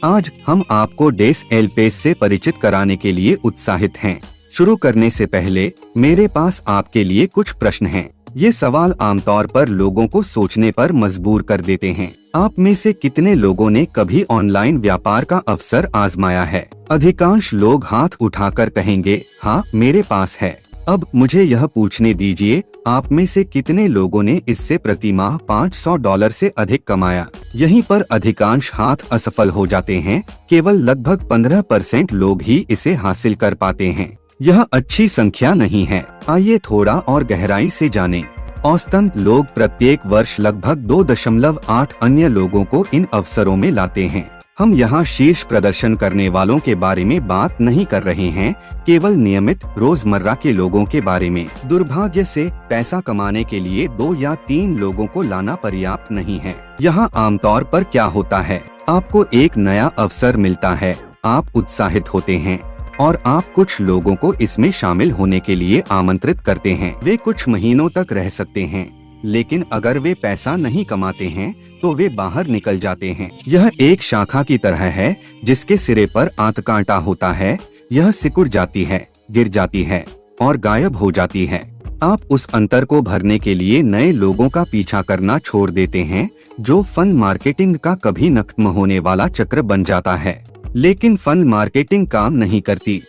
आज हम आपको डेस एलपेस से परिचित कराने के लिए उत्साहित हैं। शुरू करने से पहले मेरे पास आपके लिए कुछ प्रश्न हैं। ये सवाल आमतौर पर लोगों को सोचने पर मजबूर कर देते हैं। आप में से कितने लोगों ने कभी ऑनलाइन व्यापार का अवसर आजमाया है? अधिकांश लोग हाथ उठाकर कहेंगे, हाँ मेरे पास है। अब मुझे यह पूछने दीजिए, आप में से कितने लोगों ने इससे प्रति माह $500 से अधिक कमाया? यहीं पर अधिकांश हाथ असफल हो जाते हैं। केवल लगभग 15% लोग ही इसे हासिल कर पाते हैं। यह अच्छी संख्या नहीं है। आइए थोड़ा और गहराई से जानें। औसतन लोग प्रत्येक वर्ष लगभग 2.8 अन्य लोगों को इन अवसरों में लाते हैं। हम यहाँ शीर्ष प्रदर्शन करने वालों के बारे में बात नहीं कर रहे हैं, केवल नियमित रोजमर्रा के लोगों के बारे में। दुर्भाग्य से पैसा कमाने के लिए 2 या 3 लोगों को लाना पर्याप्त नहीं है। यहाँ आमतौर पर क्या होता है, आपको एक नया अवसर मिलता है, आप उत्साहित होते हैं और आप कुछ लोगों को इसमें शामिल होने के लिए आमंत्रित करते हैं। वे कुछ महीनों तक रह सकते हैं, लेकिन अगर वे पैसा नहीं कमाते हैं तो वे बाहर निकल जाते हैं। यह एक शाखा की तरह है जिसके सिरे पर आंतकांटा होता है। यह सिकुड़ जाती है, गिर जाती है और गायब हो जाती है। आप उस अंतर को भरने के लिए नए लोगों का पीछा करना छोड़ देते हैं, जो फंड मार्केटिंग का कभी न खत्म होने वाला चक्र बन जाता है। लेकिन फंड मार्केटिंग काम नहीं करती।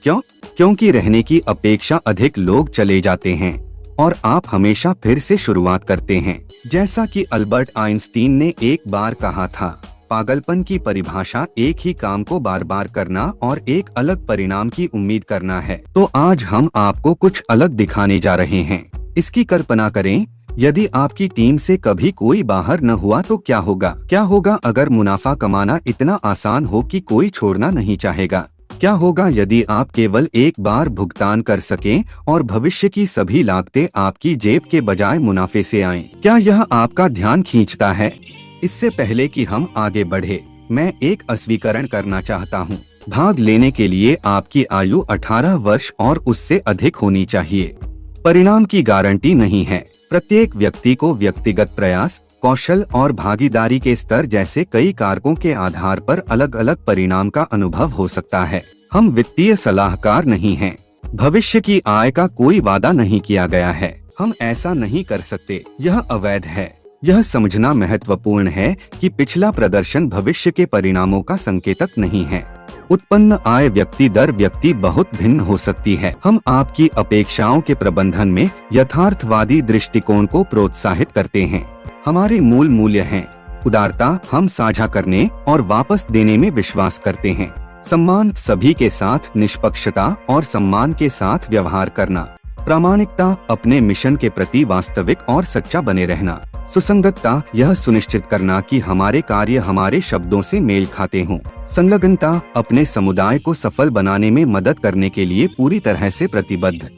क्यों? क्योंकि रहने की अपेक्षा अधिक लोग चले जाते हैं और आप हमेशा फिर से शुरुआत करते हैं। जैसा कि अल्बर्ट आइंस्टीन ने एक बार कहा था, पागलपन की परिभाषा एक ही काम को बार बार करना और एक अलग परिणाम की उम्मीद करना है। तो आज हम आपको कुछ अलग दिखाने जा रहे हैं। इसकी कल्पना करें, यदि आपकी टीम से कभी कोई बाहर न हुआ तो क्या होगा? क्या होगा अगर मुनाफा कमाना इतना आसान हो कि कोई छोड़ना नहीं चाहेगा? क्या होगा यदि आप केवल एक बार भुगतान कर सकें और भविष्य की सभी लागतें आपकी जेब के बजाय मुनाफे से आएं? क्या यह आपका ध्यान खींचता है? इससे पहले कि हम आगे बढ़े, मैं एक स्वीकरण करना चाहता हूँ। भाग लेने के लिए आपकी आयु 18 वर्ष और उससे अधिक होनी चाहिए। परिणाम की गारंटी नहीं है। प्रत्येक व्यक्ति को व्यक्तिगत प्रयास, कौशल और भागीदारी के स्तर जैसे कई कारकों के आधार पर अलग अलग परिणाम का अनुभव हो सकता है। हम वित्तीय सलाहकार नहीं हैं। भविष्य की आय का कोई वादा नहीं किया गया है। हम ऐसा नहीं कर सकते। यह अवैध है। यह समझना महत्वपूर्ण है कि पिछला प्रदर्शन भविष्य के परिणामों का संकेतक नहीं है। उत्पन्न आय व्यक्ति दर व्यक्ति बहुत भिन्न हो सकती है। हम आपकी अपेक्षाओं के प्रबंधन में यथार्थवादी दृष्टिकोण को प्रोत्साहित करते हैं। हमारे मूल मूल्य हैं उदारता, हम साझा करने और वापस देने में विश्वास करते हैं। सम्मान, सभी के साथ निष्पक्षता और सम्मान के साथ व्यवहार करना। प्रामाणिकता, अपने मिशन के प्रति वास्तविक और सच्चा बने रहना। सुसंगतता, यह सुनिश्चित करना कि हमारे कार्य हमारे शब्दों से मेल खाते हों। संलग्नता, अपने समुदाय को सफल बनाने में मदद करने के लिए पूरी तरह से प्रतिबद्ध।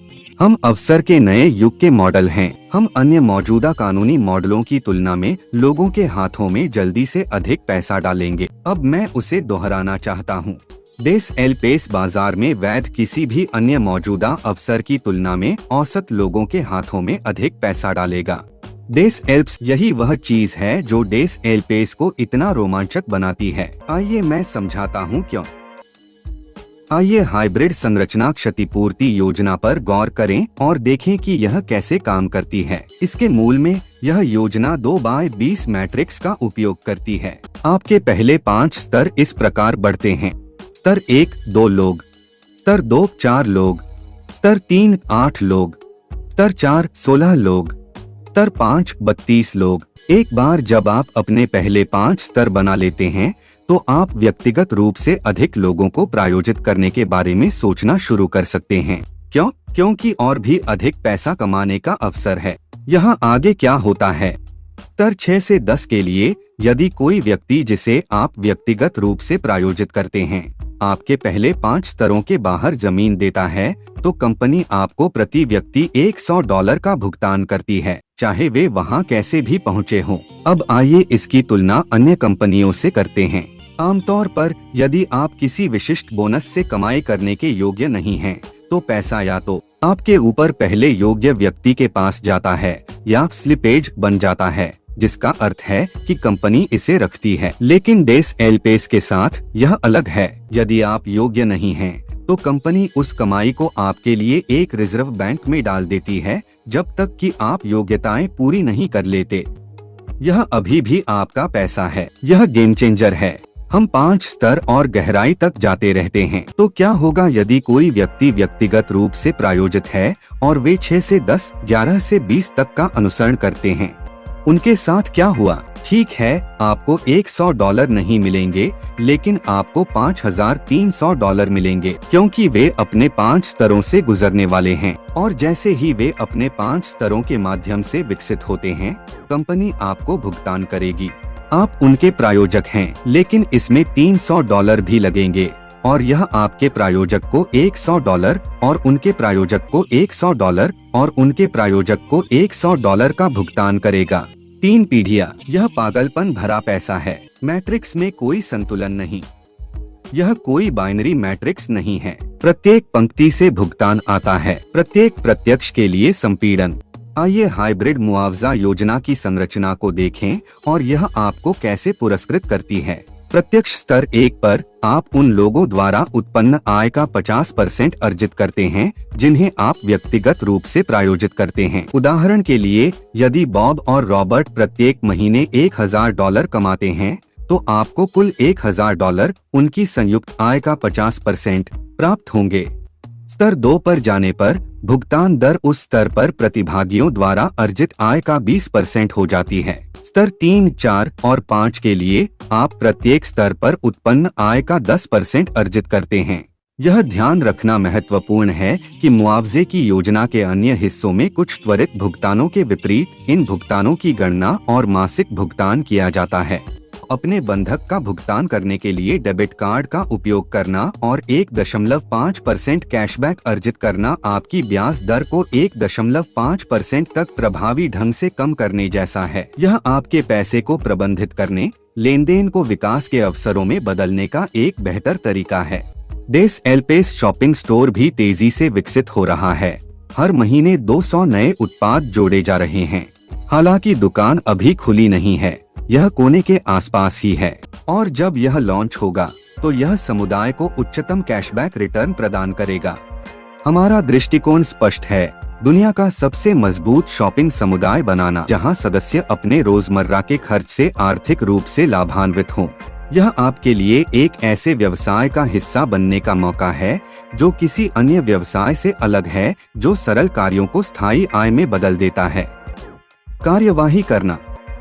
हम अवसर के नए युग के मॉडल हैं। हम अन्य मौजूदा कानूनी मॉडलों की तुलना में लोगों के हाथों में जल्दी से अधिक पैसा डालेंगे। अब मैं उसे दोहराना चाहता हूँ। डेस एलपेस बाजार में वैध किसी भी अन्य मौजूदा अवसर की तुलना में औसत लोगों के हाथों में अधिक पैसा डालेगा। डेस एल्प्स, यही वह चीज है जो डेस एलपेस को इतना रोमांचक बनाती है। आइए मैं समझाता हूँ क्यों। आइए हाइब्रिड संरचना क्षतिपूर्ति योजना पर गौर करें और देखें कि यह कैसे काम करती है। इसके मूल में यह योजना 2x20 मैट्रिक्स का उपयोग करती है। आपके पहले 5 स्तर इस प्रकार बढ़ते हैं। स्तर 1 2 लोग, स्तर 2 4 लोग, स्तर 3 8 लोग, स्तर 4 16 लोग, स्तर 5 32 लोग। एक बार जब आप अपने पहले 5 स्तर बना लेते हैं तो आप व्यक्तिगत रूप से अधिक लोगों को प्रायोजित करने के बारे में सोचना शुरू कर सकते हैं। क्यों? क्योंकि और भी अधिक पैसा कमाने का अवसर है। यहाँ आगे क्या होता है? स्तर 6 से 10 के लिए, यदि कोई व्यक्ति जिसे आप व्यक्तिगत रूप से प्रायोजित करते हैं आपके पहले 5 स्तरों के बाहर जमीन देता है, तो कंपनी आपको प्रति व्यक्ति $100 का भुगतान करती है, चाहे वे वहां कैसे भी पहुंचे हों। अब आइए इसकी तुलना अन्य कंपनियों से करते हैं। आमतौर पर यदि आप किसी विशिष्ट बोनस से कमाई करने के योग्य नहीं हैं, तो पैसा या तो आपके ऊपर पहले योग्य व्यक्ति के पास जाता है या स्लिपेज बन जाता है। जिसका अर्थ है कि कंपनी इसे रखती है। लेकिन डेस एल पेस के साथ यह अलग है। यदि आप योग्य नहीं हैं, तो कंपनी उस कमाई को आपके लिए एक रिजर्व बैंक में डाल देती है जब तक कि आप योग्यताएं पूरी नहीं कर लेते। यह अभी भी आपका पैसा है। यह गेम चेंजर है। हम 5 स्तर और गहराई तक जाते रहते हैं। तो क्या होगा यदि कोई व्यक्ति व्यक्तिगत रूप से प्रायोजित है और वे 6 से 10, 11 से 20 तक का अनुसरण करते हैं? उनके साथ क्या हुआ? ठीक है, आपको $100 नहीं मिलेंगे, लेकिन आपको $5,300 मिलेंगे, क्योंकि वे अपने 5 स्तरों से गुजरने वाले हैं। और जैसे ही वे अपने 5 स्तरों के माध्यम से विकसित होते हैं, कंपनी आपको भुगतान करेगी। आप उनके प्रायोजक हैं, लेकिन इसमें $300 भी लगेंगे, और यह आपके प्रायोजक को $100 और उनके प्रायोजक को $100 और उनके प्रायोजक को $100 का भुगतान करेगा। 3 पीढ़ियाँ। यह पागलपन भरा पैसा है। मैट्रिक्स में कोई संतुलन नहीं। यह कोई बाइनरी मैट्रिक्स नहीं है। प्रत्येक पंक्ति से भुगतान आता है, प्रत्येक प्रत्यक्ष के लिए संपीड़न। आइए हाइब्रिड मुआवजा योजना की संरचना को देखें और यह आपको कैसे पुरस्कृत करती है। प्रत्यक्ष स्तर 1 पर आप उन लोगों द्वारा उत्पन्न आय का 50% अर्जित करते हैं जिन्हें आप व्यक्तिगत रूप से प्रायोजित करते हैं। उदाहरण के लिए, यदि बॉब और रॉबर्ट प्रत्येक महीने $1,000 कमाते हैं, तो आपको कुल $1,000 उनकी संयुक्त आय का 50% प्राप्त होंगे। स्तर 2 पर जाने पर भुगतान दर उस स्तर पर प्रतिभागियों द्वारा अर्जित आय का 20% हो जाती है। स्तर 3, 4 और 5 के लिए आप प्रत्येक स्तर पर उत्पन्न आय का 10% अर्जित करते हैं। यह ध्यान रखना महत्वपूर्ण है कि मुआवजे की योजना के अन्य हिस्सों में कुछ त्वरित भुगतानों के विपरीत इन भुगतानों की गणना और मासिक भुगतान किया जाता है। अपने बंधक का भुगतान करने के लिए डेबिट कार्ड का उपयोग करना और 1.5% कैशबैक अर्जित करना आपकी ब्याज दर को 1.5% तक प्रभावी ढंग से कम करने जैसा है। यह आपके पैसे को प्रबंधित करने, लेन देन को विकास के अवसरों में बदलने का एक बेहतर तरीका है। डेस एल पेस शॉपिंग स्टोर भी तेजी से विकसित हो रहा है। हर महीने 200 नए उत्पाद जोड़े जा रहे हैं। हालांकि दुकान अभी खुली नहीं है, यह कोने के आसपास ही है, और जब यह लॉन्च होगा तो यह समुदाय को उच्चतम कैशबैक रिटर्न प्रदान करेगा। हमारा दृष्टिकोण स्पष्ट है, दुनिया का सबसे मजबूत शॉपिंग समुदाय बनाना, जहां सदस्य अपने रोजमर्रा के खर्च से आर्थिक रूप से लाभान्वित हों। यह आपके लिए एक ऐसे व्यवसाय का हिस्सा बनने का मौका है जो किसी अन्य व्यवसाय से अलग है, जो सरल कार्यों को स्थायी आय में बदल देता है। कार्यवाही करना।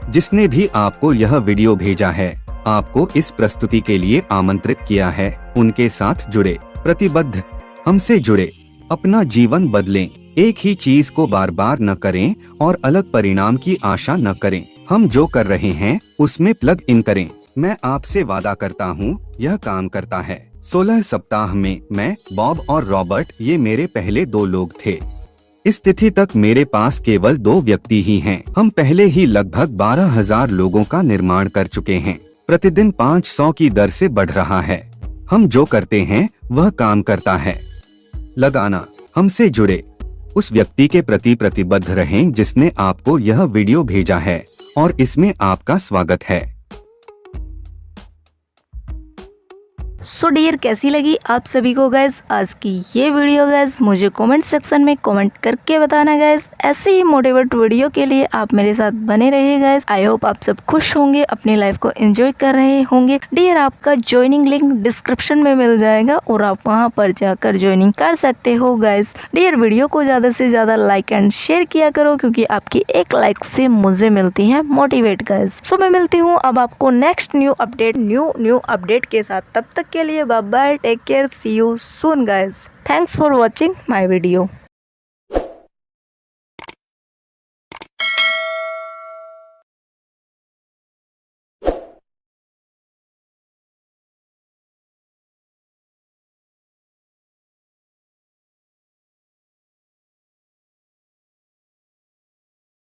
जिसने भी आपको यह वीडियो भेजा है, आपको इस प्रस्तुति के लिए आमंत्रित किया है। उनके साथ जुड़े, प्रतिबद्ध, हमसे जुड़े, अपना जीवन बदलें। एक ही चीज को बार बार न करें और अलग परिणाम की आशा न करें। हम जो कर रहे हैं उसमें प्लग इन करें। मैं आपसे वादा करता हूँ, यह काम करता है। 16 सप्ताह में मैं, बॉब और रॉबर्ट, ये मेरे पहले 2 लोग थे। इस तिथि तक मेरे पास केवल 2 व्यक्ति ही हैं। हम पहले ही लगभग 12,000 लोगों का निर्माण कर चुके हैं। प्रतिदिन 500 की दर से बढ़ रहा है। हम जो करते हैं वह काम करता है। लगाना। हमसे जुड़े, उस व्यक्ति के प्रति प्रतिबद्ध रहें जिसने आपको यह वीडियो भेजा है, और इसमें आपका स्वागत है। सो डियर, कैसी लगी आप सभी को गाइज आज की ये वीडियो गाइज? मुझे कमेंट सेक्शन में कमेंट करके बताना गाइज। ऐसे ही मोटिवेट वीडियो के लिए आप मेरे साथ बने रहिए गाइज। आई होप आप सब खुश होंगे, अपनी लाइफ को एंजॉय कर रहे होंगे। डियर, आपका ज्वाइनिंग लिंक डिस्क्रिप्शन में मिल जाएगा और आप वहां पर जाकर ज्वाइनिंग कर सकते हो गाइज। डियर, वीडियो को ज्यादा से ज्यादा लाइक एंड शेयर किया करो, क्योंकि आपकी एक लाइक से मुझे मिलती है मोटिवेट गाइज। सो मैं मिलती हूँ अब आपको नेक्स्ट न्यू अपडेट के साथ। तब तक के लिए bye bye, take care, see you soon guys. Thanks for watching my video.